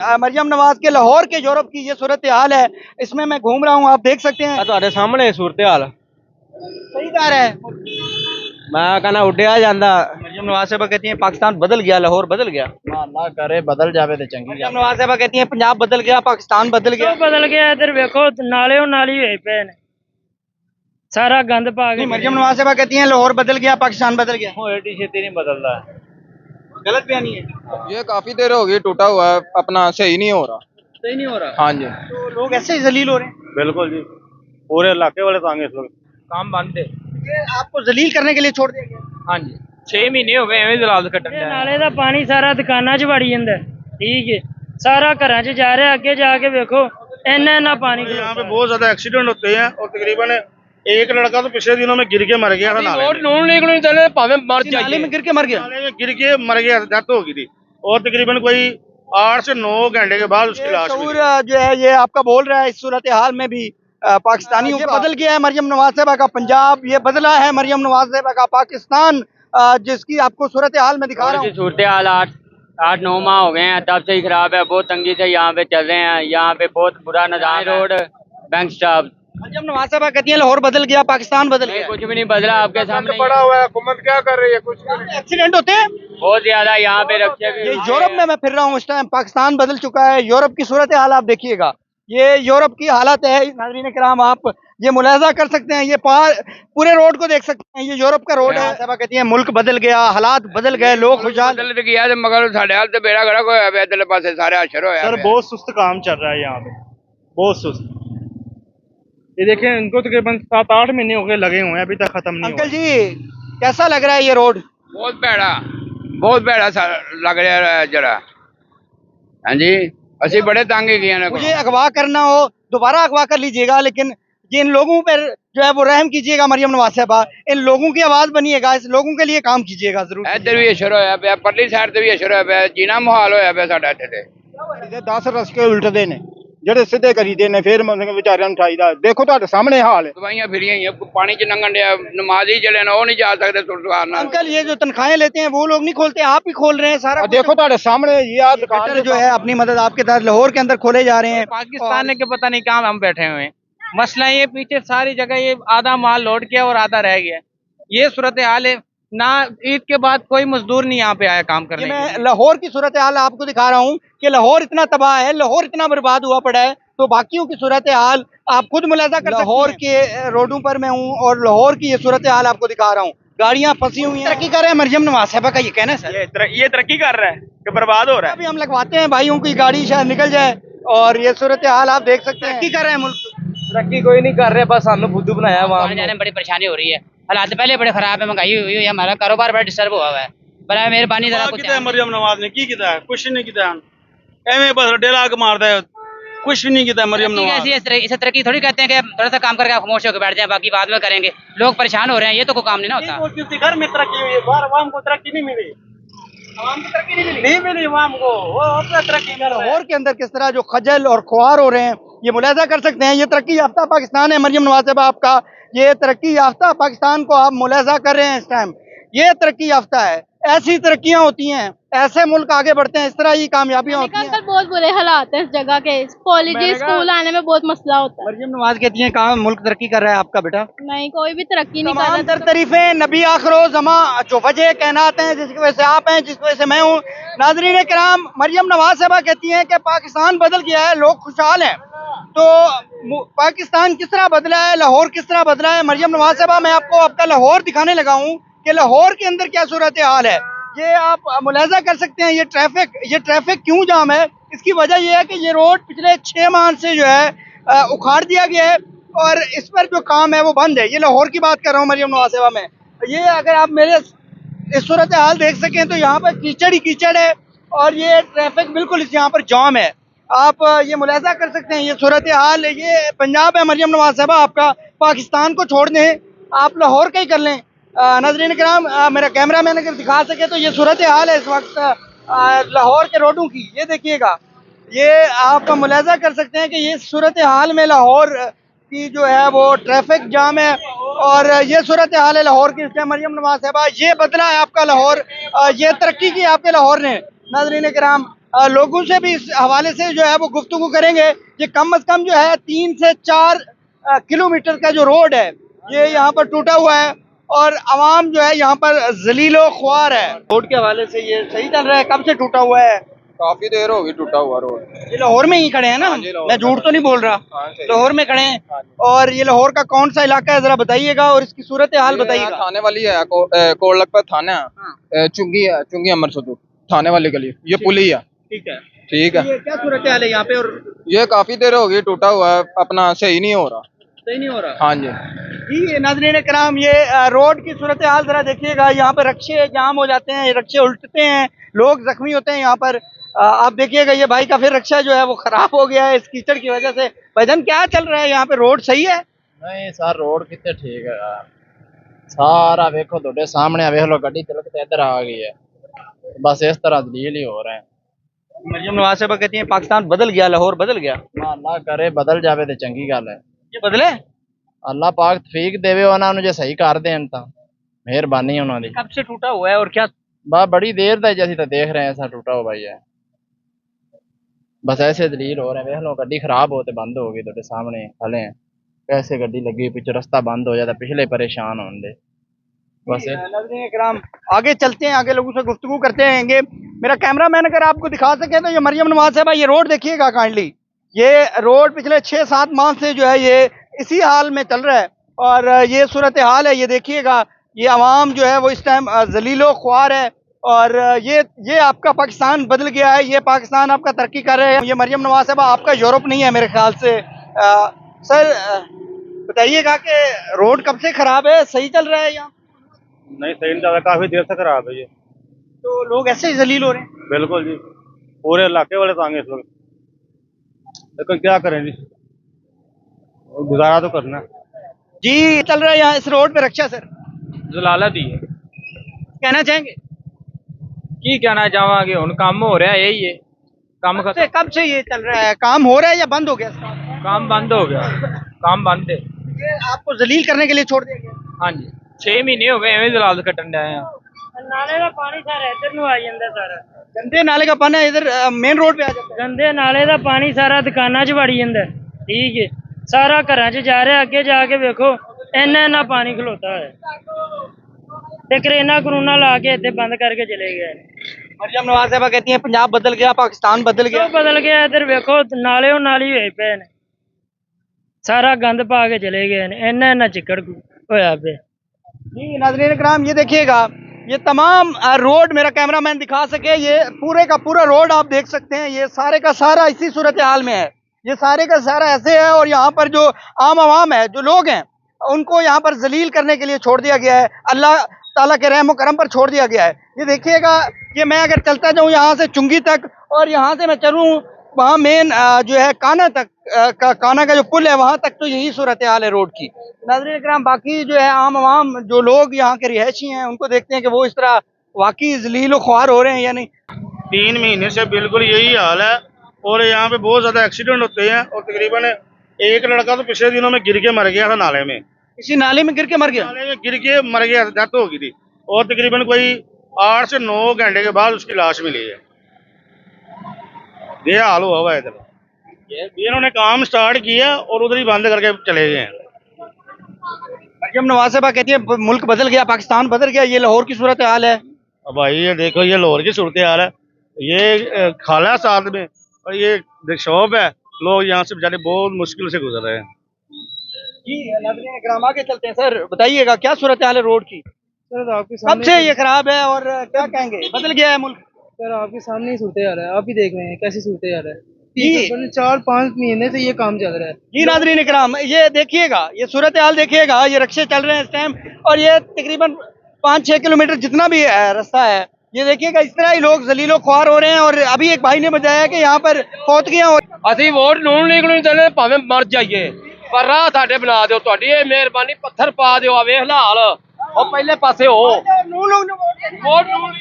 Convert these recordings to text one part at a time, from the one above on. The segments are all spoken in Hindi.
मरियम नवाज के लाहौर के यूरोप की ये सूरत हाल है। इसमें मैं घूम रहा हूँ, आप देख सकते हैं। ਤੁਹਾਡੇ ਸਾਹਮਣੇ सूरत हाल सही जा रहा है। मैं कहना उड्या जाता। मरियम नवाज साहबा कहती हैं पाकिस्तान बदल गया, लाहौर बदल गया। ना करे बदल जावे तो चंगी मरियम नवाज साहबा कहती हैं पंजाब बदल गया, पाकिस्तान बदल गया। बदल गया। इधर देखो नाले नाली हुए पे ने, सारा गंद पा के। मरियम नवाज साहबा कहती हैं लाहौर बदल गया, पाकिस्तान बदल गया। एडी छेती नहीं बदलता। गलत बयानी है। ये काफी देर हो गई टूटा हुआ है, अपना सही नहीं हो रहा। सही नहीं हो रहा। हाँ जी, तो लोग ऐसे ही जलील हो रहे हैं। बिल्कुल जी, पूरे इलाके वाले तंग इस वक्त काम बंद है। ये आपको जलील करने के लिए छोड़ दिया गया। हाँ जी, 6 महीने हो गए एवं दलाल कट्टन ਇਹ ਨਾਲੇ ਦਾ ਪਾਣੀ ਸਾਰਾ ਦੁਕਾਨਾਂ 'ਚ ਵੜੀ ਜਾਂਦਾ ਹੈ। ठीक है, सारा घरां 'ਚ जा ਰਿਹਾ। ਅੱਗੇ ਜਾ ਕੇ ਵੇਖੋ ਇੰਨਾ पानी। यहाँ पे बहुत ज्यादा एक्सीडेंट होते हैं और तकरीबन एक लड़का तो पिछले दिनों में गिर के मर गया था नाले में गिर के मर गया। में गिर के मर गया, डेथ हो गई थी। और तकरीबन कोई 8 से 9 घंटे के बाद उसकी लाश मिली। शऊर जो है ये आपका बोल रहा है इस सूरत हाल में भी पाकिस्तानियों का बदल गया है। मरियम नवाज साहबा का पंजाब ये बदला है, मरियम नवाज साहबा का पाकिस्तान, जिसकी आपको सूरत हाल में दिखा रहा हूँ। सूरत हाल 8-9 माह हो गए हैं, तब से ही खराब है। बहुत तंगी से यहाँ पे चल रहे हैं। यहाँ पे बहुत बुरा निजाम, road, bank staff. Maryam Nawaz साहबा कहती है लाहौर बदल गया, पाकिस्तान बदल गया। कुछ भी नहीं बदला, आपके सामने पड़ा हुआ है, हुकूमत क्या कर रही है? कुछ नहीं। एक्सीडेंट होते हैं बहुत ज्यादा। यहाँ पे रखे ये यूरोप में मैं फिर रहा हूँ इस टाइम, पाकिस्तान बदल चुका है। यूरोप की सूरत हाल आप देखिएगा, ये यूरोप की हालत है। नाज़रीन किराम आप ये मुलाहजा कर सकते हैं, ये पूरे रोड को देख सकते हैं, ये यूरोप का रोड है। साहबा कहती है मुल्क बदल गया, हालात बदल गए, लोग खुशहाल। बदल गया मगर साढ़े हाल से बेड़ा गड़ा होया पे इधरले पासे सारे अशर होया। सर बहुत सुस्त काम चल रहा है यहाँ पे, बहुत सुस्त। ये देखें, इनको तकरीबन 7-8 महीने हो गए लगे हुए हैं, अभी तक खत्म नहीं हुआ। अंकल जी कैसा लग रहा है ये रोड? बहुत भैड़ा सा लग रहा है जरा। हाँ जी, असि बड़े तंग गए हैं। मुझे अगवा करना हो दोबारा अगवा कर लीजिएगा, लेकिन ये इन लोगों पर जो है वो रहम कीजिएगा। मरियम नवाज साहबा इन लोगों की आवाज बनिएगा, इस लोगों के लिए काम कीजिएगा जरूर। इधर भी अशर होया पे, परली साइड से भी अशर होया पे, जीना मुहाल होया पे साडा इत्थे। 10 रस्के उल्टदे ने ਜਿਹੜੇ ਸਿੱਧੇ ਕਰੀਦੇ ਨੇ, ਫਿਰ ਵਿਚਾਰਿਆਂ ਨੂੰ ਉਠਾਈਦਾ। ਦੇਖੋ ਤੁਹਾਡੇ ਸਾਹਮਣੇ ਹਾਲ ਹੈ। दवाइयां फिरियां ही हैं, पानी च नंगन दिया, नमाजी जड़े ना वो नहीं जा सकते सुरसवार ना। अंकल ये जो तनख्वाहें लेते हैं वो लोग नहीं खोलते, आप ही खोल रहे हैं सारा कुछ। देखो ਤੁਹਾਡੇ सामने ये दुकान बेटर जो है अपनी मदद आपके तहत लाहौर के अंदर खोले जा रहे हैं। पाकिस्तान के पता नहीं कहाँ हम बैठे हुए हैं। मसला ये पीछे सारी जगह ये आधा माल लौट गया और आधा रह गया। ये सूरत हाल है ना। ईद के बाद कोई मजदूर नहीं यहाँ पे आया काम करने। मैं लाहौर की सूरत हाल आपको दिखा रहा हूँ कि लाहौर इतना तबाह है, लाहौर इतना बर्बाद हुआ पड़ा है, तो बाकियों की सूरत हाल आप खुद मुलाजा कर सकते हैं। लाहौर के रोडों पर मैं हूँ और लाहौर की ये सूरत हाल आपको दिखा रहा हूँ। गाड़ियाँ फंसी हुई हैं। तरक्की कर रहे हैं मरियम नवाज साहबा का ये कहना है सर। ये तरक्की कर रहा है कि बर्बाद हो रहा है। अभी हम लगवाते हैं भाइयों की गाड़ी शायद निकल जाए, और ये सूरत हाल आप देख सकते हैं। तरक्की कर रहे हैं मुल्क। तरक्की कोई नहीं कर रहे, बस सानू बुद्धू बनाया वहाँ। आने जाने में बड़ी परेशानी हो रही है, हालात पहले बड़े खराब है, महंगाई हुई है, हमारा कारोबार बड़ा डिस्टर्ब हुआ है। बड़ा मेहरबानी जरा कुछ मरियम नवाज ने की किया है? कुछ नहीं किया, एवं बस डेला के मारता है, कुछ नहीं किया मरियम नवाज। इसे तरक्की थोड़ी कहते हैं कि थोड़ा सा काम करके आप खामोश होकर बैठ जाए, बाकी बाद में करेंगे। लोग परेशान हो रहे हैं, ये तो कोई काम नहीं ना होता। घर में तरक्की हुई है, बाहर आवाम को तरक्की नहीं मिली, आवाम को तरक्की नहीं मिली आवाम को, वो अपना तरक्की कर रहे हैं। लाहौर के अंदर किस तरह जो खजल और खुआर हो रहे हैं ये मुलाजा कर सकते हैं। ये तरक्की याफ्ता पाकिस्तान है। मरियम नवाज साहबा आपका ये तरक्की याफ्ता पाकिस्तान को आप मुलाजा कर रहे हैं इस टाइम, ये तरक्की याफ्ता है। ऐसी तरक्कियां होती हैं, ऐसे मुल्क आगे बढ़ते हैं, इस तरह ही कामयाबियां होती हैं। बहुत बुरे हालात हैं इस जगह के, कॉलेज स्कूल आने में बहुत मसला होता है। मरियम नवाज कहती हैं कहाँ मुल्क तरक्की कर रहा है आपका बेटा? नहीं, कोई भी तरक्की नहीं कर तमाम रहा। तर तारीफें नबी आखिरो ज़मा जो वजह कहनाते हैं, जिसकी वजह से आप हैं, जिसकी वजह से मैं हूँ। नाज़रीन किराम मरियम नवाज साहबा कहती हैं कि पाकिस्तान बदल गया है, लोग खुशहाल हैं। तो पाकिस्तान किस तरह बदला है, लाहौर किस तरह बदला है? मरियम नवाज साहबा मैं आपको आपका लाहौर दिखाने लगा हूँ कि लाहौर के अंदर क्या सूरत हाल है। ये आप मुलाजा कर सकते हैं। ये ट्रैफिक क्यों जाम है? इसकी वजह यह है कि ये रोड पिछले 6 माह से जो है उखाड़ दिया गया है और इस पर जो काम है वो बंद है। ये लाहौर की बात कर रहा हूँ मरियम नवाज साहबा में। ये अगर आप मेरे इस सूरत हाल देख सकें तो यहाँ पर कीचड़ ही कीचड़ है और ये ट्रैफिक बिल्कुल यहाँ पर जाम है। आप ये मुलाजा कर सकते हैं। ये सूरत हाल, ये पंजाब है मरियम नवाज साहबा आपका, पाकिस्तान को छोड़ दें, आप लाहौर का ही कर लें। नाज़रीन किराम मेरा कैमरा मैन अगर दिखा सके तो ये सूरत हाल है इस वक्त लाहौर के रोडों की। ये देखिएगा, ये आप मुलाजा कर सकते हैं कि ये सूरत हाल में लाहौर की जो है वो ट्रैफिक जाम है और ये सूरत हाल है लाहौर की। इसलिए मरियम नवाज साहबा ये बदला है आपका लाहौर, ये तरक्की की आपके लाहौर ने। नाज़रीन किराम लोगों से भी इस हवाले से जो है वो गुफ्तगू करेंगे। ये कम अज कम जो है 3 से 4 किलोमीटर का जो रोड है ये यहाँ पर टूटा हुआ है और आवाम जो है यहाँ पर जलीलो ख्वार है। रोड के हवाले से ये सही चल रहा है? कब से टूटा हुआ है? काफी देर होगी टूटा हुआ रोड। ये लाहौर में ही खड़े हैं ना? मैं झूठ तो नहीं बोल रहा, लाहौर में खड़े हैं। और ये लाहौर का कौन सा इलाका है जरा बताइएगा और इसकी सूरत हाल बताइएगा। थाने वाली है, कोटलखपत थाना है, चुंगी है, चुंगी अमर सदूर थाने वाली गली, ये पुली है। ठीक है, ठीक है। ये क्या सूरत हाल है यहाँ पे? और ये काफी देर होगी टूटा हुआ है, अपना सही नहीं हो रहा। सही नहीं हो रहा? हाँ जी जी नाज़रीन कराम, ये रोड की सूरत हाल जरा देखिएगा। यहाँ पर रक्शे जाम हो जाते हैं, रक्शे उल्टते हैं, लोग जख्मी होते हैं यहाँ पर। आप देखिएगा ये भाई का फिर रक्षा जो है वो खराब हो गया है इस कीचड़ की वजह से। भजन क्या चल रहा है यहाँ पे? रोड सही है? नहीं सर, रोड कितने ठीक है यार, सारा देखो थोड़े सामने, देख लो गड्डी चल के इधर आ गई है, बस इस तरह दलील ही हो रहे हैं। मरियम नवाज साहबा कहती हैं पाकिस्तान बदल गया, लाहौर बदल गया। अल्लाह करे बदल जावे तो चंगी गल है। ये बदले? अल्लाह पाक तफीक देवे उन्होंने जो सही कर देन तां मेहरबानी है उन्होंने। कब से टूटा हुआ है और क्या? बस बड़ी देर दा जैसी तो देख रहे हैं ऐसा टूटा हुआ ही है, बस ऐसे दलील हो रहे हैं। देख लो गड्डी खराब हो तो बंद हो गई, थोड़े सामने खड़े हैं, कैसे गड्डी लगी पीछे रास्ता बंद हो जाता, पिछले परेशान होंगे बस। नाज़रीन इकराम आगे चलते हैं, आगे लोगों से गुफ्तगू करते रहेंगे। मेरा कैमरामैन अगर आपको दिखा सके तो ये मरियम नवाज साहबा ये रोड देखिएगा काइंडली। ये रोड पिछले 6-7 माह से जो है ये इसी हाल में चल रहा है और ये सूरत हाल है। ये देखिएगा, ये आवाम जो है वो इस टाइम जलीलो ख्वार है और ये आपका पाकिस्तान बदल गया है, ये पाकिस्तान आपका तरक्की कर रहे हैं। ये मरियम नवाज साहबा आपका यूरोप नहीं है मेरे ख्याल से। सर बताइएगा कि रोड कब से खराब है, सही चल रहा है यहाँ? नहीं सही नहीं चल रहा, काफी देर से खराब है ये। तो लोग ऐसे ही जलील हो रहे हैं? बिल्कुल जी, पूरे इलाके वाले तंग हैं इस वक्त, लेकिन क्या करें जी, गुजारा तो करना जी। चल रहा है यहाँ इस रोड पे रक्षा सर? जलालत ही है। कहना चाहेंगे? की कहना चाहवांगे, हुण काम हो रहा है, यही है काम खत्म। कब से ये चल रहा है? काम हो रहा है या बंद हो गया? काम बंद हो गया, काम बंद है। ये आपको जलील करने के लिए छोड़ दिया गया? हाँ जी, 6 महीने हो गए एवं जलालत कटन डे हैं। नाले का पानी सारा इधर ਨੂੰ ਆ ਜਾਂਦਾ ਸਾਰਾ। गंदे नाले का पानी इधर मेन रोड पे आ जाता है? ਗੰਦੇ ਨਾਲੇ ਦਾ ਪਾਣੀ ਸਾਰਾ ਦੁਕਾਨਾਂ 'ਚ ਵੜੀ ਜਾਂਦਾ, ਠੀਕ ਹੈ, ਸਾਰਾ ਘਰਾਂ 'ਚ ਜਾ ਰਿਹਾ। ਅੱਗੇ ਜਾ ਕੇ ਵੇਖੋ ਇੰਨਾ ਇੰਨਾ ਪਾਣੀ ਖਲੋਤਾ ਹੋਇਆ ਤੇ ਕਰੇਨਾ ਕਰੂਨਾ ਲਾ ਕੇ ਇੱਥੇ ਬੰਦ ਕਰਕੇ ਚਲੇ ਗਏ ਨੇ। मरियम नवाज साहबा कहती हैं पंजाब बदल गया, पाकिस्तान बदल गया। ਕਿਉਂ ਬਦਲ ਗਿਆ? ਇੱਧਰ ਵੇਖੋ ਨਾਲੇ ਉਹ ਨਾਲੀ ਹੋਏ ਪਏ ਨੇ, ਸਾਰਾ ਗੰਦ ਪਾ ਕੇ ਚਲੇ ਗਏ ਨੇ, ਇੰਨਾ ਇੰਨਾ ਚਿੱਕੜ ਹੋਇਆ ਪਿਆ। जी नाज़रीन इकराम ये देखिएगा, ये तमाम रोड मेरा कैमरामैन दिखा सके, ये पूरे का पूरा रोड आप देख सकते हैं, ये सारे का सारा इसी सूरत हाल में है। ये सारे का सारा ऐसे है और यहाँ पर जो आम आवाम है, जो लोग हैं, उनको यहाँ पर जलील करने के लिए छोड़ दिया गया है, अल्लाह ताला के रहम करम पर छोड़ दिया गया है। ये देखिएगा, ये मैं अगर चलता जाऊँ यहाँ से चुंगी तक और यहाँ से मैं चलूँ वहाँ मेन जो है काना तक, काना का जो पुल है वहाँ तक, तो यही सूरत हाल है रोड की। नाज़रीन इकराम बाकी जो है आम आवाम जो लोग यहाँ के रिहायशी हैं उनको देखते हैं कि वो इस तरह वाकई जलील ख्वार हो रहे हैं या नहीं। 3 महीने से बिल्कुल यही हाल है और यहाँ पे बहुत ज्यादा एक्सीडेंट होते हैं और तकरीबन एक लड़का तो पिछले दिनों में गिर के मर गया था नाले में। इसी नाले में गिर के मर गया? नाले में गिर के मर गया, डेथ हो गई थी और तकरीबन कोई 8 से 9 घंटे के बाद उसकी लाश मिली है। ये हाल हुआ हुआ है इधर। इन्होंने काम स्टार्ट किया और उधर ही बंद करके चले गए हैं। मरियम नवाज साहबा कहती है मुल्क बदल गया, पाकिस्तान बदल गया, ये लाहौर की सूरत हाल है। अब भाई ये देखो, ये लाहौर की सूरत हाल है, ये खाला साथ में और ये शॉप है, लोग यहाँ से बेचारे बहुत मुश्किल से गुजर रहे हैं। जी नाज़रीन इकराम आगे चलते हैं। सर बताइएगा क्या सूरत हाल है रोड की? सर आपके कब से ये खराब है और क्या कहेंगे, बदल गया है मुल्क? सर आपके सामने ही सूरत हाल है, आप ही देख रहे हैं कैसी सूरत हाल है। 4-5 महीने से ये काम चल रहा है। जी नाज़रीन इकराम ये देखिएगा, ये सूरत हाल देखिएगा, ये रक्शे चल रहे हैं इस टाइम और ये तकरीबन 5-6 किलोमीटर जितना भी रास्ता है, ये देखिएगा इस तरह ही लोग जलीलो ख्वार हो रहे हैं। और अभी एक भाई ने बताया कि यहाँ पर फौतगियां हो। ਅਸੀਂ ਵੋਟ ਨੂਨ ਲੀਗ ਨੂੰ ਚੱਲੇ ਭਾਵੇਂ ਮਰ ਜਾਈਏ ਪਰ ਰਾਹ ਸਾਡੇ ਬਣਾ ਦਿਓ, ਤੁਹਾਡੀ ਇਹ ਮਿਹਰਬਾਨੀ, ਪੱਥਰ ਪਾ ਦਿਓ, ਆ ਵੇਖ ਲਾ ਹਾਲ, ਉਹ ਪਹਿਲੇ ਪਾਸੇ ਹੋ ਵੋਟ ਨੂਨ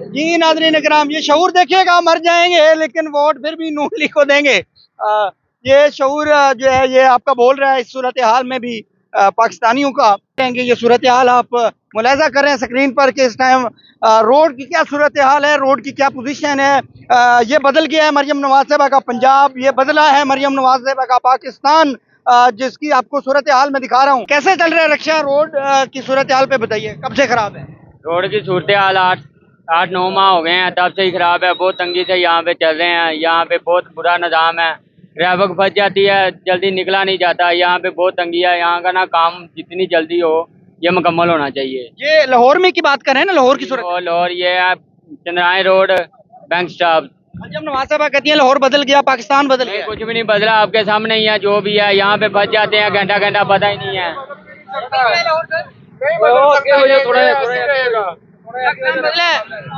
जी नाज़रीन इकराम ये शऊर देखिएगा, मर जाएंगे लेकिन वोट फिर भी नून लीग को देंगे। ये शऊर जो है ये आपका बोल रहा है इस सूरत हाल में भी पाकिस्तानियों का कहेंगे। ये सूरत हाल आप मुलाहिजा कर रहे हैं स्क्रीन पर कि इस टाइम रोड की क्या सूरत हाल है, रोड की क्या पोजीशन है। ये बदल गया है मरियम नवाज साहबा का पंजाब, ये बदला है मरियम नवाज साहबा का पाकिस्तान, जिसकी आपको सूरत हाल में दिखा रहा हूँ। कैसे चल रहा है रक्षा रोड की सूरत हाल पे बताइए, कब से खराब है? रोड की सूरत हाल 8-9 माह हो गए हैं, तब से ही खराब है। बहुत तंगी से यहाँ पे चल रहे हैं। यहाँ पे बहुत बुरा निज़ाम है, ट्रैफिक फंस जाती है, जल्दी निकला नहीं जाता। यहाँ पे बहुत तंगी है। यहाँ का ना काम जितनी जल्दी हो ये मुकम्मल होना चाहिए। ये लाहौर में की बात कर रहे हैं ना, लाहौर की सूरत? लाहौर ये है Chandrayan road, bank stop. Maryam Nawaz साहबा कहती है लाहौर बदल गया, पाकिस्तान बदल गया। कुछ भी नहीं बदला, आपके सामने ही है। जो भी है यहाँ पे फंस जाते हैं, घंटा घंटा पता ही नहीं है।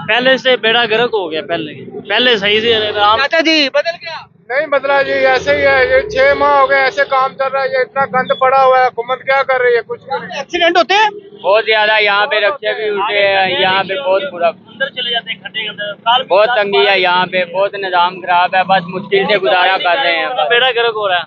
पहले से बेड़ा गर्क हो गया, पहले सही से चाचा जी बदल गया? नहीं बदला जी, ऐसे ही है। ये 6 माह हो गए ऐसे काम चल रहा है। ये इतना गंद पड़ा हुआ है, हुकूमत क्या कर रही है? कुछ नहीं। एक्सीडेंट होते हैं बहुत ज्यादा, यहाँ पे रक्षे भी उठे हैं। यहाँ पे बहुत बुरा, अंदर चले जाते हैं खड्डे के अंदर। बहुत तंगी है यहाँ पे, बहुत निज़ाम खराब है। बस मुश्किल से गुजारा कर रहे हैं। बेड़ा गर्क हो रहा है।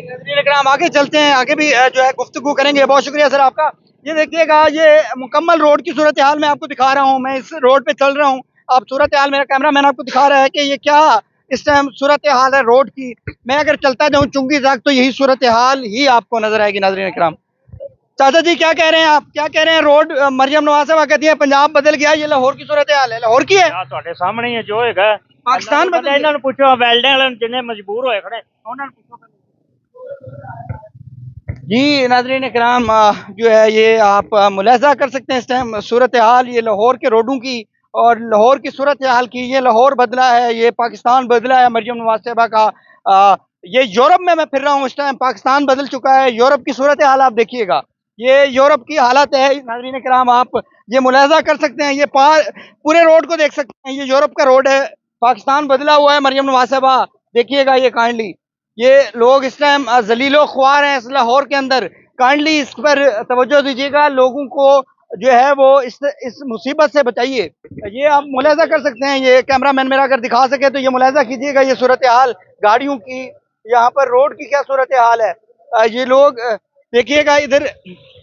नज़रीन इकराम आगे चलते हैं, आगे भी जो है गुफ्तगू करेंगे। बहुत शुक्रिया सर आपका। ये देखिएगा, ये मुकम्मल रोड की सूरत हाल मैं आपको दिखा रहा हूँ। मैं इस रोड पे चल रहा हूँ, आप सूरत हाल, मेरा कैमरा मैन आपको दिखा रहा है कि ये क्या इस टाइम सूरत हाल है रोड की। मैं अगर चलता जाऊँ चुंगी तक तो यही सूरत हाल ही आपको नजर आएगी। नाज़रीन इकराम, चाचा जी क्या कह रहे हैं आप, क्या कह रहे हैं? रोड मरियम नवाज साहबा कहती है पंजाब बदल गया, ये लाहौर की सूरत हाल है। लाहौर की है, ਤੁਹਾਡੇ ਸਾਹਮਣੇ ਹੀ ਹੈ ਜੋ ਹੈਗਾ। पाकिस्तान बदल गया। ਇਹਨਾਂ ਨੂੰ ਪੁੱਛੋ, ਵੈਲਡਿੰਗ ਵਾਲਿਆਂ ਨੂੰ ਜਿੰਨੇ ਮਜਬੂਰ ਹੋਏ ਖੜੇ ਉਹਨਾਂ ਨੂੰ ਪੁੱਛੋ। जी नाज़रीन इकराम, जो है ये आप मुलाहिजा कर सकते हैं इस टाइम सूरत हाल ये लाहौर के रोडों की और लाहौर की सूरत हाल की। ये लाहौर बदला है, ये पाकिस्तान बदला है मरियम नवाज साहबा का। ये यूरोप में मैं फिर रहा हूँ इस टाइम, पाकिस्तान बदल चुका है। यूरोप की सूरत हाल आप देखिएगा, ये यूरोप की हालत है। नाज़रीन इकराम आप ये मुलाहिजा कर सकते हैं, ये पूरे रोड को देख सकते हैं। ये यूरोप का रोड है, पाकिस्तान बदला हुआ है मरियम नवाज साहबा। देखिएगा ये काइंडली, ये लोग इस टाइम जलीलो ख्वार हैं इस लाहौर के अंदर। काइंडली इस पर तवज्जो दीजिएगा, लोगों को जो है वो इस मुसीबत से बचाइए। ये आप मुलाहिजा कर सकते हैं, ये कैमरा मैन मेरा अगर दिखा सके तो ये मुलाहिजा कीजिएगा ये सूरत हाल गाड़ियों की, यहाँ पर रोड की क्या सूरत हाल है। ये लोग देखिएगा, इधर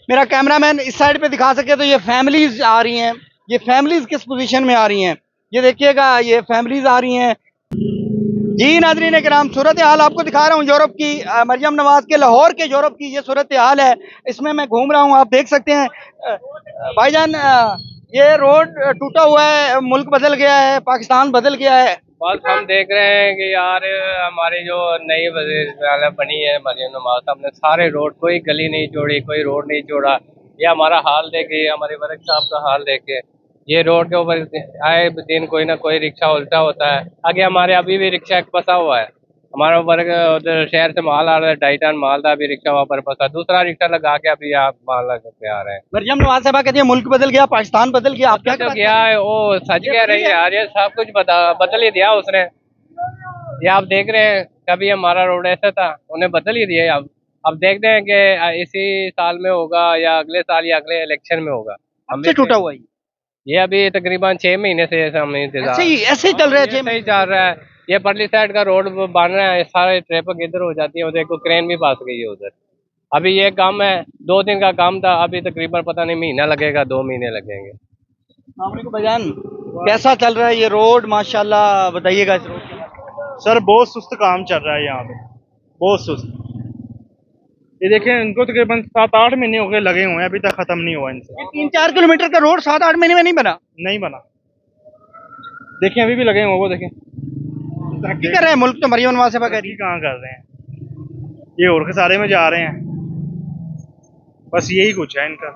मेरा कैमरा मैन इस साइड पे दिखा सके तो ये फैमिलीज आ रही हैं। ये फैमिलीज किस पोजीशन में आ रही हैं, ये देखिएगा, ये फैमिलीज आ रही हैं। जी नाज़रीन इकराम, सूरत हाल आपको दिखा रहा हूँ यूरोप की, मरियम नवाज के लाहौर के यूरोप की ये सूरत हाल है। इसमें मैं घूम रहा हूँ, आप देख सकते हैं। भाईजान ये रोड टूटा हुआ है, मुल्क बदल गया है, पाकिस्तान बदल गया है। बस हम देख रहे हैं कि यार हमारी जो नई वज़ीर बनी है मरियम नवाज साहब ने सारे रोड, कोई गली नहीं छोड़ी, कोई रोड नहीं छोड़ा। ये हमारा हाल देखे, हमारे वर्क साहब का हाल देखे। ये रोड के ऊपर आए दिन कोई ना कोई रिक्शा उल्टा होता है। आगे हमारे अभी भी रिक्शा फंसा हुआ है। हमारा वर्ग उधर शहर से माल आ रहा है, 2.5 टन माल था, अभी रिक्शा वहाँ पर फंसा। दूसरा रिक्शा लगा के अभी आप माल लगा के आ रहे हैं। मरियम नवाज साहब कहती है मुल्क बदल गया, पाकिस्तान बदल गया। आप क्या तो क्या है, वो सच कह रही है यार, ये सब कुछ बदल ही दिया उसने। ये आप देख रहे हैं, कभी हमारा रोड ऐसा था, उन्हें बदल ही दिया। अब देखते हैं कि इसी साल में होगा या अगले साल या अगले इलेक्शन में होगा। हमसे टूटा हुआ ये अभी तकरीबन 6 महीने से हम इंतजार, ऐसे ही चल रहा है, ऐसे ही चल रहा है। ये परली साइड का रोड बन रहा है, सारे ट्रैफिक इधर हो जाती है, उधर को क्रेन भी फंस गई है उधर। अभी ये काम है, 2 दिन का काम था, अभी तकरीबन पता नहीं महीना लगेगा, 2 महीने लगेंगे। भाईजान कैसा चल रहा है ये रोड, माशाल्लाह बताइएगा इस रोड के बारे में। सर बहुत सुस्त काम चल रहा है यहाँ पे, बहुत सुस्त। ये देखें, इनको तकरीबन 7-8 महीने हो गए लगे हुए हैं, अभी तक खत्म नहीं हुआ इनसे। ये 3-4 किलोमीटर का रोड 7-8 महीने में नहीं बना? नहीं बना। देखें अभी भी लगे हुए, वो देखें। तरक्की कर रहे हैं मुल्क तो मरियम नवाज साहब कहाँ कर रहे हैं, ये और के सारे में जा रहे हैं, बस यही कुछ है इनका।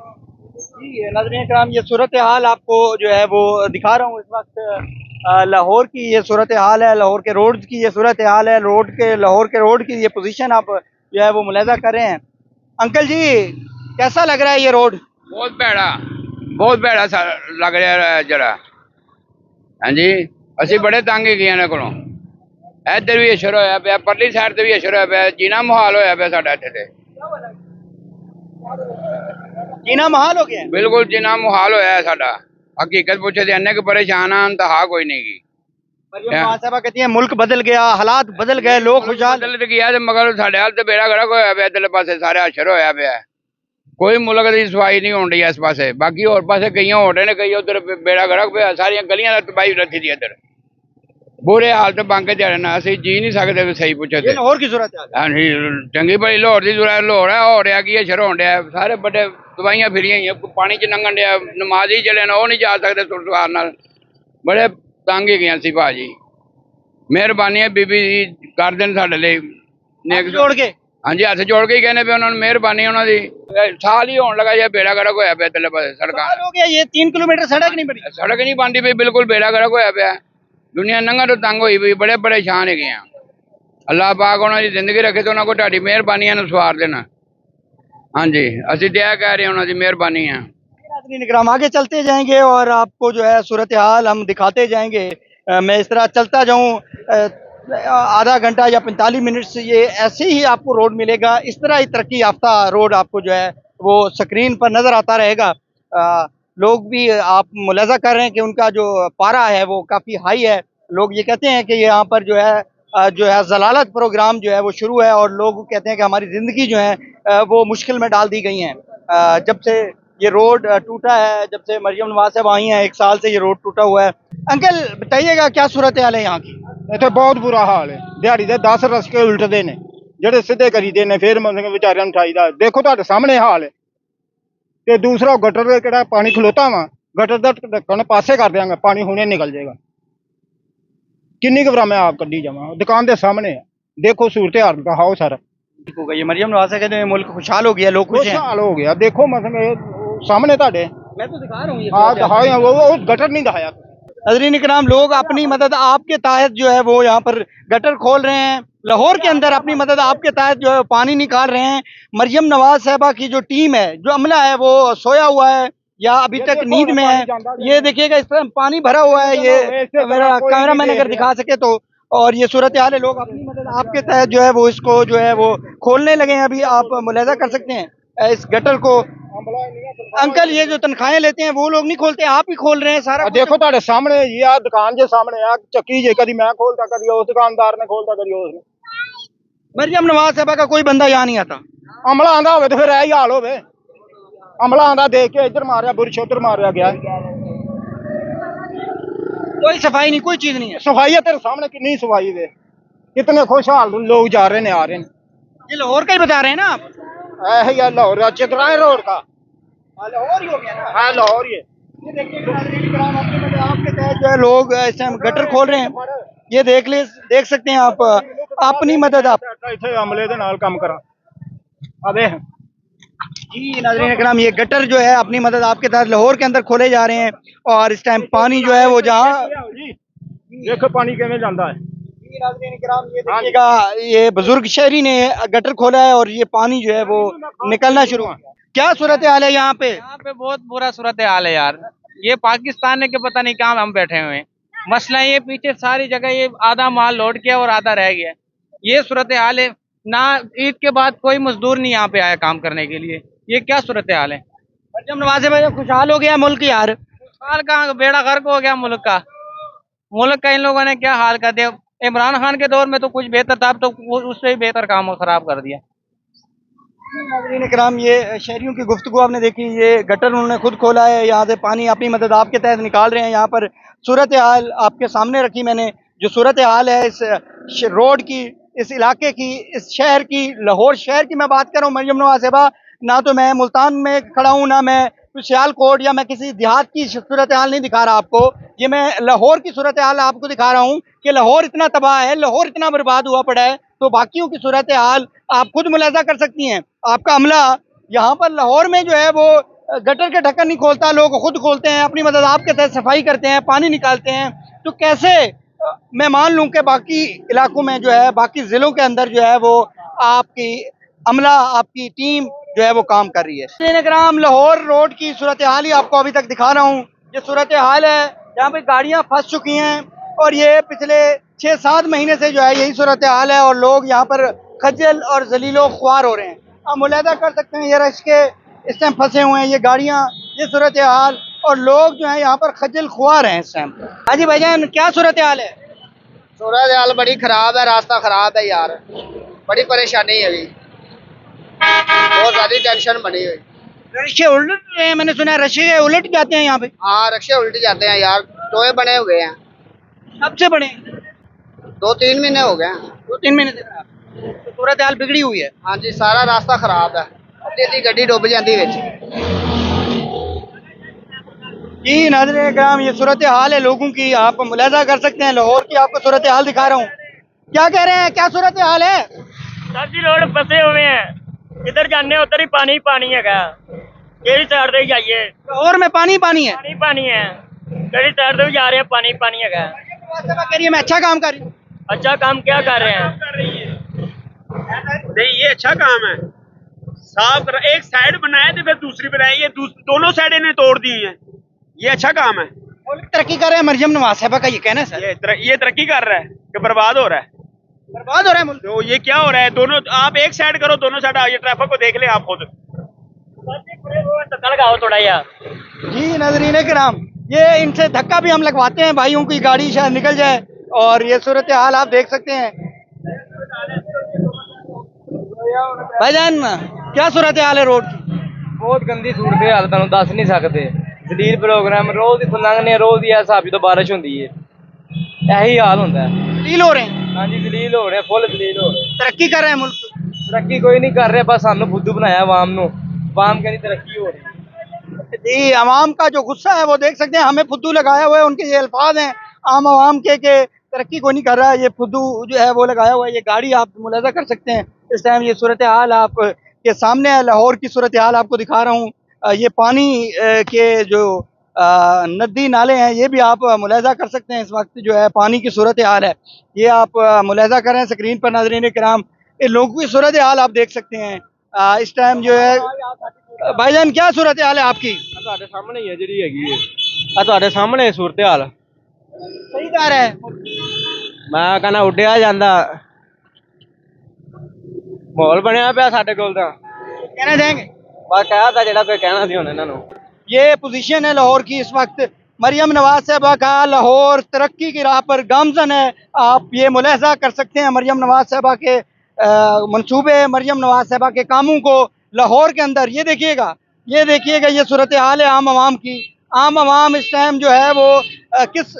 नाज़रीन इकराम, ये सूरत हाल आपको जो है वो दिखा रहा हूँ इस वक्त। लाहौर की ये सूरत हाल है, लाहौर के रोड की ये सूरत हाल है, लाहौर के रोड की ये पोजीशन आप जो है वो मुलाहिजा कर रहे हैं। अंकल जी कैसा लग रहा है ये रोड? बहुत भैड़ा सा लग रहा है जरा। हाँ जी, असी बड़े तंग गए इन्हां कोलों। इधर भी असर होया पिया, परली साइड से भी असर होया पिया, जीना मुहाल होया पिया साडा इत्थे ते। जीना मुहाल हो गया? बिल्कुल जीना मुहाल होया है साडा। हकीकत पूछे तो इन्ने के परेशान हैं, इंतहा कोई नहीं की। मरियम नवाज साहब कहती है मुल्क बदल गया, हालात बदल गए, लोग खुशहाल बदल गया, मगर साडे हाल ते बेड़ा गर्क होया पिया, इधरले पासे सारे असर होया पिया। कोई मुल्क की सफाई नहीं होनी इस पासे, बाकी होर पासे कई हो रहे ने, कई उधर बेड़ा गर्क पे सारिया गलियां तबाही रखी दी इधर, बुरे हाल तो बंके देने ना असं जी नहीं सकते सही पूछे थे। लाहौर की सूरत हाल हाँ जी चंगी भली लाहौर की सूरत, लाहौर है हो रहा की शर होन डया, सारे बड़े दवाइयां फिरिया पानी च लंघन डया, नमाज ही चले ना वो नहीं जा सकते सुरसवार नाल, बड़े तंग ही गए सी भाजी। मेहरबानी है बीबी जी कर देन साडे लई नेक जोड़ के। हाँ जी हथ जोड़ के ही कहने पे उन्होंने मेहरबानी उन्होंने साल ही होने लगा ये बेड़ा गर्क होया पे इधरले पासे सड़क हो गया, ये 3 किलोमीटर सड़क नहीं बनी, सड़क नहीं बनती पई, बिल्कुल बेड़ा गर्क होया पे, दुनिया नंगा तो तंग हुई पई, बड़े परेशान है गए। अल्लाह पाक उन्होंने जिंदगी रखे तो उन्होंने को तुहाडी मेहरबानी है सवार देना। हाँ जी असीं ते कह रहे हैं उन्होंने मेहरबानी है। नाज़रीन आगे चलते जाएंगे और आपको जो है सूरत हाल हम दिखाते जाएंगे। मैं इस तरह चलता जाऊं आधा घंटा या 45 मिनट से ये ऐसे ही आपको रोड मिलेगा, इस तरह ही तरक्की याफ्ता रोड आपको जो है वो स्क्रीन पर नज़र आता रहेगा। लोग भी आप मुलाजा कर रहे हैं कि उनका जो पारा है वो काफ़ी हाई है। लोग ये कहते हैं कि यहाँ पर जो है जलालत प्रोग्राम जो है वो शुरू है और लोग कहते हैं कि हमारी ज़िंदगी जो है वो मुश्किल में डाल दी गई हैं। जब से ये रोड टूटा है, जब से मरियम नवाज साहब आई हैं, 1 साल से ये रोड टूटा हुआ है। अंकल बताइएगा क्या सूरत हाल है यहाँ की? इतने बहुत बुरा हाल है, दिहाड़ी दे 10 रस्के उल्टते ने, जेडे सीधे करीदे ने फिर मतलब बेचारियां उठाईदा। देखो तुहाडे सामने हाल है। ते दूसरा गटर दे केड़ा पानी खलोता वा, गटर दा ढक्कन पासे कर देंगे, पानी हुणे निकल जाएगा। किन्नी कबरा मैं आप कड्डी जावां, दुकान दे सामने है। देखो सूरत हाल का हाओ सारा होगा। ये मरियम नवाज साहब कहते हैं मुल्क खुशहाल हो गया, लोग खुश हैं। खुशहाल हो गया, देखो मतलब सामने तुहाडे मैं तो दिखा रहा हूँ, हाँ दिखाया वो गटर नहीं दिखाया। नाज़रीन इकराम लोग अपनी मदद आपके तहत जो है वो यहाँ पर गटर खोल रहे हैं। लाहौर के अंदर अपनी मदद आपके तहत जो है पानी निकाल रहे हैं। मरियम नवाज साहबा की जो टीम है, जो अमला है वो सोया हुआ है या अभी तक नींद में है। ये देखिएगा इस तरह पानी भरा हुआ है, ये मेरा कैमरा मैन अगर दिखा सके तो। और ये सूरत हाल है, लोग अपनी मदद आपके तहत जो है वो इसको जो है वो खोलने लगे हैं। अभी आप मुलाजा कर सकते हैं इस गटर को। अंकल ये जो तनख्वाहें लेते हैं वो लोग नहीं खोलते, आप ही खोल रहे हैं सारा। देखो तुहाडे सामने ये आ दुकान जे सामने आ चक्की जे, कदी मैं खोलता, कदी उस दुकानदार ने खोलता, कदी उसने। मरियम नवाज साहबा का कोई बंदा यहाँ नहीं आता। अमला आंदा होवे तो फिर यही हाल होवे। अमला आंदा देख के इधर मारिया, बुरश उधर मारिया गया, कोई सफाई नहीं, कोई चीज नहीं है। सफाई है तेरे सामने, कितनी सफाई है, कितने खुशहाल लोग जा रहे ने आ रहे हैं। ये लाहौर का ही बता रहे हैं ना आप? यही है लाहौर, चित्रा रोड का लाहौर ही हो गया ना? हाँ लाहौर ही है। ये देखिए आपके तहत जो है लोग इस टाइम गटर खोल रहे हैं। ये देख सकते हैं आप अपनी मदद आप इथे अमले दे नाल काम करा अबे जी। नाज़रीन इकराम ये गटर जो है अपनी मदद आपके तहत लाहौर के अंदर खोले जा रहे हैं और इस टाइम पानी जो है वो जहाँ देखो पानी किवें जांदा है। नाज़रीन इकराम ये देखिएगा, ये बुजुर्ग शहरी ने गटर खोला है और ये पानी जो है वो निकलना शुरू हुआ। क्या सूरत हाल है यहाँ पे? यहाँ पे बहुत बुरा सूरत हाल है यार। ये पाकिस्तान ने के पता नहीं कहाँ हम बैठे हुए हैं। मसला ये पीछे सारी जगह ये आधा माल लोड किया और आधा रह गया। ये सूरत हाल है ना। ईद के बाद कोई मजदूर नहीं यहाँ पे आया काम करने के लिए। ये क्या सूरत हाल है? मरियम नवाज भाई खुशहाल हो गया मुल्क यार। खुशहाल कहाँ, बेड़ा गर्क हो गया मुल्क का। मुल्क का इन लोगों ने क्या हाल कर दिया। इमरान खान के दौर में तो कुछ बेहतर था, अब तो उससे भी बेहतर काम खराब कर दिया। नाज़रीन इकराम ये शहरियों की गुफ्तगू आपने देखी। ये गटर उन्होंने खुद खोला है, यहाँ से पानी अपनी मदद आपके तहत निकाल रहे हैं। यहाँ पर सूरत हाल आपके सामने रखी मैंने, जो सूरत हाल है इस रोड की, इस इलाके की, इस शहर की, लाहौर शहर की मैं बात कर रहा हूँ। मरियम नवाज साहबा, ना तो मैं मुल्तान में खड़ा हूँ, ना मैं सियालकोट या मैं किसी देहात की सूरत हाल नहीं दिखा रहा आपको। ये मैं लाहौर की सूरत हाल आपको दिखा रहा हूँ कि लाहौर इतना तबाह है, लाहौर इतना बर्बाद हुआ पड़ा है। तो बाकियों की सूरत हाल आप खुद मुलाजा कर सकती हैं। आपका अमला यहाँ पर लाहौर में जो है वो गटर के ढक्कन नहीं खोलता, लोग खुद खोलते हैं, अपनी मदद आपके तहत सफाई करते हैं, पानी निकालते हैं। तो कैसे मैं मान लूँ कि बाकी इलाकों में जो है, बाकी ज़िलों के अंदर जो है वो आपकी अमला, आपकी टीम जो है वो काम कर रही है। ग्राम लाहौर रोड की सूरत हाल ही आपको अभी तक दिखा रहा हूँ। ये सूरत हाल है, यहाँ पे गाड़ियाँ फंस चुकी हैं और ये पिछले 6-7 महीने से जो है यही सूरत हाल है और लोग यहाँ पर खज्जल और जलीलो ख्वार हो रहे हैं। आप मुलाजा कर सकते हैं, ये रश के इस टाइम फंसे हुए हैं, ये गाड़ियाँ, ये सूरत हाल, और लोग जो है यहाँ पर खज्जल ख्वार हैं इस टाइम। हाँ जी भाईजान, क्या सूरत हाल है? सूरत हाल बड़ी खराब है, रास्ता खराब है यार, बड़ी परेशानी है अभी, बहुत ज्यादा टेंशन बनी हुई। रिक्शे उलट रहे हैं, मैंने सुना है रिक्शे उलट जाते हैं यहाँ पे। हाँ रिक्शे उल्टे जाते हैं यार, टोए बने हुए हैं। कब से बने? 2-3 महीने हो गए हैं। 2-3 महीने से खराब। तो सूरत हाल बिगड़ी हुई है। हाँ जी, सारा रास्ता खराब है, अद्धी गड्डी डुब जाती विच। जी नाज़रीन किराम, ये सूरत हाल है लोगों की, आप मुलाजा कर सकते हैं। लाहौर की आपको सूरत हाल दिखा रहा हूँ। क्या कह रहे हैं, क्या सूरत हाल है? सर जी रोड फंसे हुए हैं, इधर जाने उधर ही पानी है, यही साइड से जाइए। लाहौर में पानी है। पानी है, कई साइड से भी जा रहे हैं, पानी है। कह रही है मैं अच्छा काम कर रही हूँ। अच्छा काम क्या कर रहे हैं? नहीं, ये अच्छा काम है। साफ एक साइड बनाए थे फिर दूसरी बनाई, ये दोनों साइड इन्हें तोड़ दी है। ये अच्छा काम है। मुल्क तरक्की कर रहा है, मरियम नवाज साहबा का ये कहना है सर। ये तरक्की कर रहा है कि बर्बाद हो रहा है? बर्बाद हो रहा है मुल्क। तो ये क्या हो रहा है? दोनों आप एक साइड करो, दोनों साइड ये ट्रैफिक को देख ले आप खुद। लगाओ थोड़ा यार। जी नाज़रीन किराम, ये इनसे धक्का भी हम लगवाते हैं, भाइयों की गाड़ी शायद निकल जाए। और ये सूरत हाल आप देख सकते हैं। भाईजान क्या सूरत हाल है रोड की? बहुत गंदी सूरत हाल, तुहानू दस नहीं सकते। जलील प्रोग्राम रोज ही लंघने, रोज ही ऐसा जो बारिश होती है, यही हाल होता है। जलील हो रहे हैं। हाँ जी जलील हो रहे हैं, फुल जलील हो रहे हैं। तरक्की कर रहे हैं मुल्क। तरक्की कोई नहीं कर रहे, बस सानू फुद्दू बनाया आवाम नू, आवाम कहनी तरक्की हो रही है। जी आवाम का जो गुस्सा है वो देख सकते हैं, हमें फुद्दू लगाया हुआ है, उनके ये अल्फाज हैं आम आवाम के तरक्की को नहीं कर रहा है, ये फुद्दू जो है वो लगाया हुआ है। ये गाड़ी आप मुलाजा कर सकते हैं इस टाइम, ये सूरत हाल आप के सामने है। लाहौर की सूरत हाल आपको दिखा रहा हूँ। ये पानी के जो नदी नाले हैं ये भी आप मुलाजा कर सकते हैं। इस वक्त जो है पानी की सूरत हाल है, ये आप मुलाजा करें स्क्रीन पर नाज़रीन किराम। ये लोगों की सूरत हाल आप देख सकते हैं इस टाइम जो है। भाईजान क्या सूरत हाल है आपकी? ਤੁਹਾਡੇ ਸਾਹਮਣੇ ਹੀ ਹੈ ਜਿਹੜੀ ਹੈਗੀ ਹੈ, ਆ ਤੁਹਾਡੇ ਸਾਹਮਣੇ ਸੂਰਤ ਹਾਲ। ਸਹੀ ਕਹਿ ਰਿਹਾ ਹੈ। ਮੈਂ ਕਹਿੰਦਾ ਉੱਡਿਆ ਜਾਂਦਾ ਮਾਹੌਲ ਬਣਿਆ ਪਿਆ ਸਾਡੇ ਕੋਲ ਤਾਂ। कहना चाहेंगे? ਬਸ ਕਹਿਤਾ ਜਿਹੜਾ ਕੋਈ ਕਹਿਣਾ ਸੀ ਹੁਣ ਇਹਨਾਂ ਨੂੰ। ये पोजीशन है लाहौर की इस वक्त। मरियम नवाज साहबा का लाहौर तरक्की की राह पर गामजन है। आप ये मुलाहजा कर सकते हैं मरियम नवाज साहबा के मंसूबे, मरियम नवाज साहबा के कामों को लाहौर के अंदर। ये देखिएगा ये सूरत हाल है आम आवाम की। आम आवाम इस टाइम जो है वो किस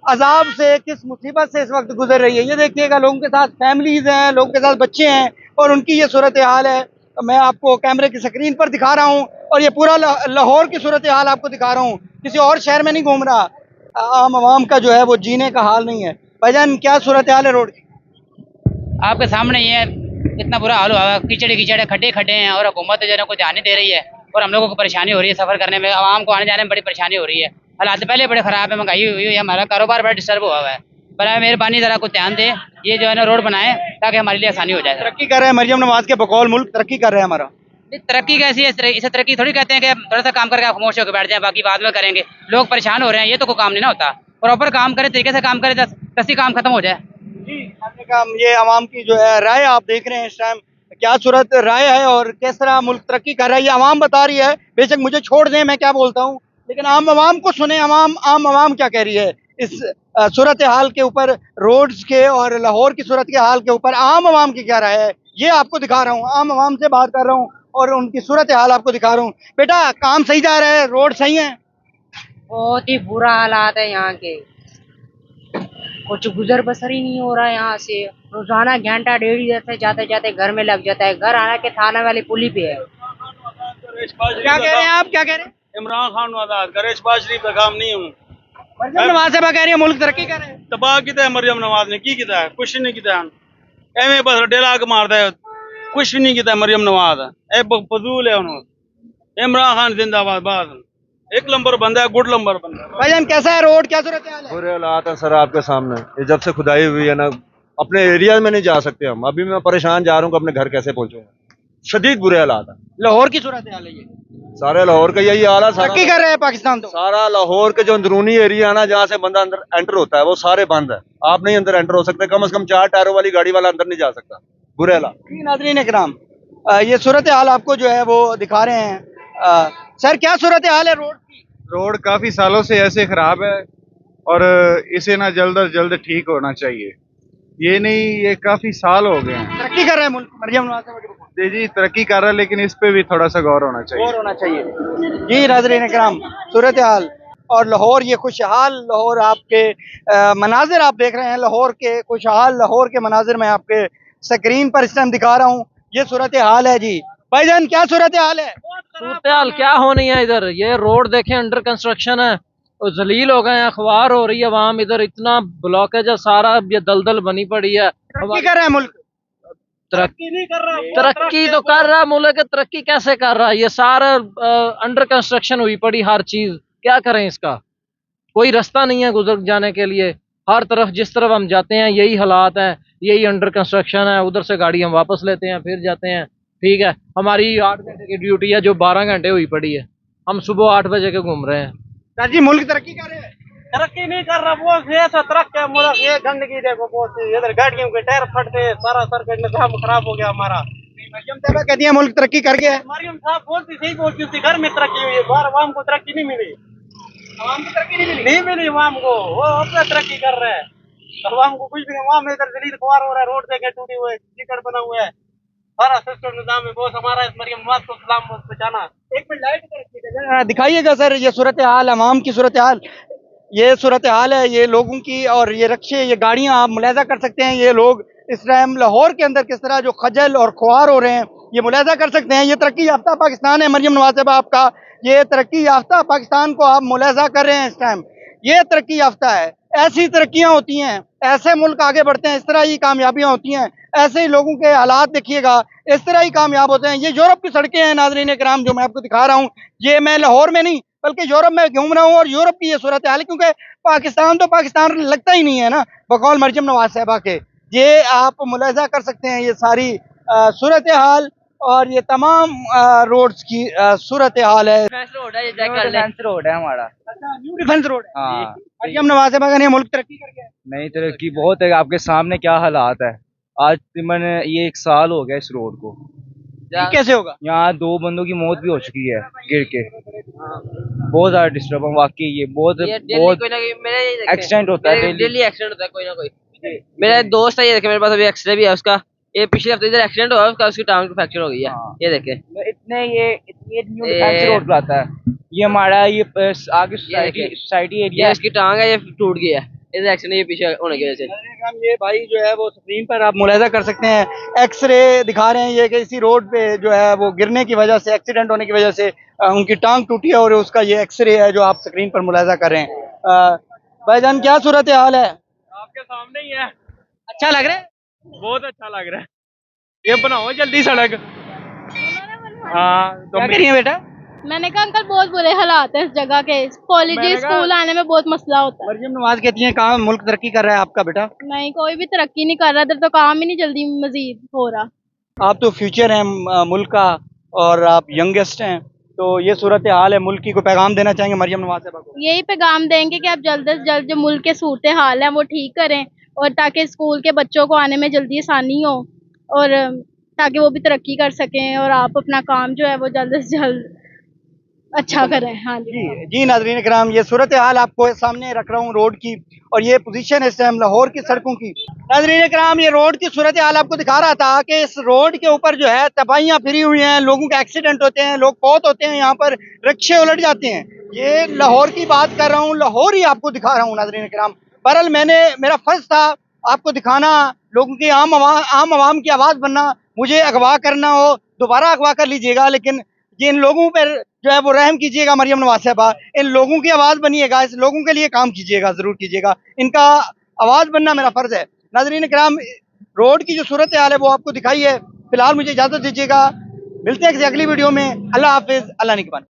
अजाब से, किस मुसीबत से इस वक्त गुजर रही है। ये देखिएगा लोगों के साथ फैमिलीज़ हैं, लोगों के साथ बच्चे हैं और उनकी ये सूरत हाल है। मैं आपको कैमरे की स्क्रीन पर दिखा रहा हूँ और ये पूरा लाहौर की सूरत हाल आपको दिखा रहा हूँ, किसी और शहर में नहीं घूम रहा। आम आवाम का जो है वो जीने का हाल नहीं है। भाईजान क्या सूरत हाल है रोड की? आपके सामने ये इतना बुरा हाल हुआ है, कीचड़ खड्डे हैं और हुकूमत जो है कुछ ध्यान नहीं दे रही है और हम लोगों को परेशानी हो रही है सफर करने में। आवाम को आने जाने में बड़ी परेशानी हो रही है। हालात पहले बड़े खराब है, महंगाई हुई है, हमारा कारोबार बड़ा डिस्टर्ब हुआ है। बराए मेहरबानी जरा कुछ ध्यान दे, ये जो है ना रोड बनाए ताकि हमारे लिए आसानी हो जाए। तरक्की कर रहे हैं मरियम नवाज के बकौल मुल्क तरक्की कर रहे हैं हमारा। तरक्की कैसी है? इसे तरक्की थोड़ी कहते हैं कि थोड़ा सा काम करके आप खामोश होकर बैठ जाए, बाकी बाद में करेंगे। लोग परेशान हो रहे हैं, ये तो कोई काम नहीं ना होता। प्रॉपर काम करे, तरीके से काम करे, दस्ती काम खत्म हो जाए। जी आपने कहा, ये आवाम की जो है राय आप देख रहे हैं इस टाइम, क्या सूरत राय है और किस तरह मुल्क तरक्की कर रहा है ये आवाम बता रही है। बेशक मुझे छोड़ दें मैं क्या बोलता हूँ, लेकिन आम आवाम को सुने। आम आवाम क्या कह रही है इस सूरत हाल के ऊपर, रोड्स के और लाहौर की सूरत के हाल के ऊपर आम आवाम की क्या राय है, ये आपको दिखा रहा हूँ। आम आवाम से बात कर रहा हूँ और उनकी सूरत हाल आपको दिखा रहा हूँ। बेटा काम सही जा रहा है, रोड सही है? बहुत ही बुरा हालात है यहाँ के, कुछ गुजर बसर ही नहीं हो रहा है यहाँ से। रोजाना घंटा डेढ़ जैसे जाते जाते घर में लग जाता है। घर आना के थाने वाली पुली पे है। क्या कह रहे हैं आप, क्या कह रहे हैं? इमरान खान आजाद करे, शहबाज शरीफ का काम नहीं हूँ। मरियम नवाज साहबा कह रही है मुल्क तरक्की कर रहे हैं। तबाह किया है मरियम नवाज ने, की किया है? कुछ नहीं किया। एवं बस डेला के मारता है, कुछ भी नहीं किया मरियम नवाज। ए फजूल है उन्होंने। इमरान खान जिंदाबाद, बाद एक नंबर बंदा है, गुड नंबर बंदा है। भाईजान कैसा है रोड, क्या सूरत हाल है? बुरे हालात है सर आपके सामने। ये जब से खुदाई हुई है ना, अपने एरिया में नहीं जा सकते हम। अभी मैं परेशान जा रहा हूँ कि अपने घर कैसे पहुंचूंगा। शदीद बुरे हालात है। लाहौर की सूरत हाल है ये, सारे लाहौर का यही हाल है। तरक्की कर रहे हैं पाकिस्तान तो। सारा लाहौर के जो अंदरूनी एरिया है ना, जहाँ से बंदा अंदर एंटर होता है, वो सारे बंद है। आप नहीं अंदर एंटर हो सकते, कम से कम 4 टायरों वाली गाड़ी वाला अंदर नहीं जा सकता। बुरे हालात। नाज़रीन इकराम, ये सूरत हाल आपको जो है वो दिखा रहे हैं। सर क्या सूरत हाल है रोड की? रोड काफी सालों से ऐसे खराब है और इसे ना जल्द अज जल्द ठीक होना चाहिए। ये नहीं, ये काफी साल हो गए हैं। तरक्की कर रहा है मुल्क मरियम नवाज साहिबा की हुकूमत। जी तरक्की कर रहा है, लेकिन इस पे भी थोड़ा सा गौर होना चाहिए। गौर होना चाहिए। जी नाज़रीन इकराम, सूरत हाल और लाहौर, ये खुशहाल लाहौर आपके मनाजिर आप देख रहे हैं। लाहौर के खुशहाल लाहौर के मनाजिर मैं आपके स्क्रीन पर इस टाइम दिखा रहा हूँ। ये सूरत हाल है जी। भाईजान क्या सूरत हाल है? सूरत हाल क्या होनी है इधर, ये रोड देखें अंडर कंस्ट्रक्शन है, और जलील हो गए हैं, अखबार हो रही है वहां, इधर इतना ब्लॉकेज है, सारा ये दलदल बनी पड़ी है। तरक्की कर रहा है मुल्क? तरक्की नहीं कर रहा, तरक्की तो कर रहा है मुल्क, तरक्की कैसे कर रहा है? ये सारा अंडर कंस्ट्रक्शन हुई पड़ी हर चीज, क्या करें इसका? कोई रास्ता नहीं है गुजर जाने के लिए। हर तरफ जिस तरफ हम जाते हैं यही हालात हैं, यही अंडर कंस्ट्रक्शन है। उधर से गाड़ी हम वापस लेते हैं, फिर जाते हैं। ठीक है, हमारी 8 घंटे की ड्यूटी है जो 12 घंटे हुई पड़ी है। हम सुबह 8 बजे के घूम रहे हैं। जी मुल्क तरक्की कर रहे हैं? तरक्की नहीं कर रहा, वो ऐसा तरक्क है मुल्क। ये गंदगी देखो बहुत सी, इधर गाड़ियों के टायर फटते हैं, सारा सर्किट निजाम खराब हो गया हमारा। मरियम साहबा कहती है मुल्क तरक्की कर गया है। मरियम साहब बोलती सही बोलती थी, घर में तरक्की हुई है, बाहर आवाम को तरक्की नहीं मिली। आवाम को तरक्की नहीं मिली आवाम को, वो अपना तरक्की कर रहे हैं, आवाम को कुछ भी नहीं। आवाम इधर जलील खुआर हो रहा है, रोड देखे टूटे हुए, टिकट बना हुआ है, सारा सिस्टम निजाम है। बहुत हमारा इस मरियम नवाज को सलाम पहुंचाना। एक मिनट लाइट दिखाइएगा सर, ये सूरत हाल अवाम की सूरत हाल, ये सूरत हाल है ये लोगों की। और ये रक्शे, ये गाड़ियां आप मुलाजा कर सकते हैं, ये लोग इस टाइम लाहौर के अंदर किस तरह जो खजल और खुआर हो रहे हैं, ये मुलाजा कर सकते हैं। ये तरक्की याफ्ता पाकिस्तान है मरियम नवाज साहबा आपका, ये तरक्की याफ्ता पाकिस्तान को आप मुलाजा कर रहे हैं इस टाइम। ये तरक्की याफ्ता है, ऐसी तरक्कियां होती हैं, ऐसे मुल्क आगे बढ़ते हैं, इस तरह ही कामयाबियां होती हैं। ऐसे ही लोगों के हालात देखिएगा, इस तरह ही कामयाब होते हैं। ये यूरोप की सड़कें हैं नाज़रीन इकराम, जो मैं आपको दिखा रहा हूँ। ये मैं लाहौर में नहीं बल्कि यूरोप में घूम रहा हूँ, और यूरोप की ये सूरत हाल है, क्योंकि पाकिस्तान तो पाकिस्तान लगता ही नहीं है ना बकौल मरियम नवाज साहबा के। ये आप मुलाजा कर सकते हैं, ये सारी सूरत हाल और ये तमाम रोड्स की सूरत हाल है। रोड है, ये चेक कर ले, रोड है हमारा। न्यू डिफेंस रोड है। हाँ, मरियम नवाज साहबा का मुल्क तरक्की कर गया? नहीं, तरक्की बहुत है, आपके सामने क्या हालात है। आज तकरीबन ये 1 साल हो गया इस रोड को। कैसे होगा? यहाँ 2 बंदों की मौत भी हो चुकी है गिर के। बहुत ज्यादा डिस्टर्ब है वाकई, ये बहुत एक्सीडेंट होता है, डेली एक्सीडेंट होता है कोई ना कोई। मेरा दोस्त है, ये देखे मेरे पास अभी एक्सरे भी है उसका। ये पिछले हफ्ते इधर एक्सीडेंट हुआ उसका, उसकी टांग फ्रैक्चर हो गई है। ये देखे इतने ये न्यू डिफेंस रोड पे आता है, ये हमारा ये आगे सोसाइटी एरिया, इसकी टांग है, ये टूट गई है इधर एक्सीडेंट, ये पीछे होने की वजह से। ये भाई जो है वो स्क्रीन पर आप मुलाजा कर सकते हैं, एक्सरे दिखा रहे हैं ये कि इसी रोड पे जो है वो गिरने की वजह से, एक्सीडेंट होने की वजह से उनकी टांग टूटी है, और उसका ये एक्सरे है जो आप स्क्रीन पर मुलाजा कर रहे हैं। भाईजान क्या सूरत हाल है? आपके सामने ही है। अच्छा लग रहा है? बहुत अच्छा लग रहा है, ये बनाओ जल्दी सड़क। हाँ क्या कर रही है बेटा? मैंने कहा अंकल बहुत बुरे हालात हैं इस जगह के, कॉलेज स्कूल आने में बहुत मसला होता है। मरियम नवाज कहती हैं कहाँ मुल्क तरक्की कर रहा है आपका बेटा? नहीं, कोई भी तरक्की नहीं कर रहा, इधर तो काम ही नहीं जल्दी मजीद हो रहा। आप तो फ्यूचर हैं मुल्क का, और आप यंगेस्ट हैं, तो ये सूरत हाल है मुल्क की। को पैगाम देना चाहेंगे मरियम नवाज साहबा को? यही पैगाम देंगे कि आप जल्द से जल्द जो मुल्क के सूरत हाल है वो ठीक करें, और ताकि स्कूल के बच्चों को आने में जल्दी आसानी हो, और ताकि वो भी तरक्की कर सकें, और आप अपना काम जो है वो जल्द से जल्द अच्छा करें। हाँ जी नाज़रीन इकराम, ये सूरत हाल आपको सामने रख रहा हूँ रोड की, और ये पोजीशन है इस टाइम लाहौर की सड़कों की। नाज़रीन इकराम, ये रोड की सूरत हाल आपको दिखा रहा था कि इस रोड के ऊपर जो है तबाहियाँ फिरी हुई हैं, लोगों के एक्सीडेंट होते हैं, लोग फौत होते हैं, यहाँ पर रिक्शे उलट जाते हैं। ये लाहौर की बात कर रहा हूँ, लाहौर ही आपको दिखा रहा हूँ नाज़रीन इकराम। बहरहाल मेरा फर्ज था आपको दिखाना, लोगों की आम आवाम की आवाज़ बनना। मुझे अगवा करना हो दोबारा अगवा कर लीजिएगा, लेकिन जिन लोगों पर जो है वो रहम कीजिएगा मरियम नवाज साहबा, इन लोगों की आवाज़ बनिएगा, इस लोगों के लिए काम कीजिएगा, ज़रूर कीजिएगा। इनका आवाज़ बनना मेरा फ़र्ज़ है। नाज़रीन इकराम, रोड की जो सूरत हाल है वो आपको दिखाई है। फिलहाल मुझे इजाज़त दीजिएगा, मिलते हैं किसी अगली वीडियो में। अल्लाह हाफिज़, अल्लाह निगहबान।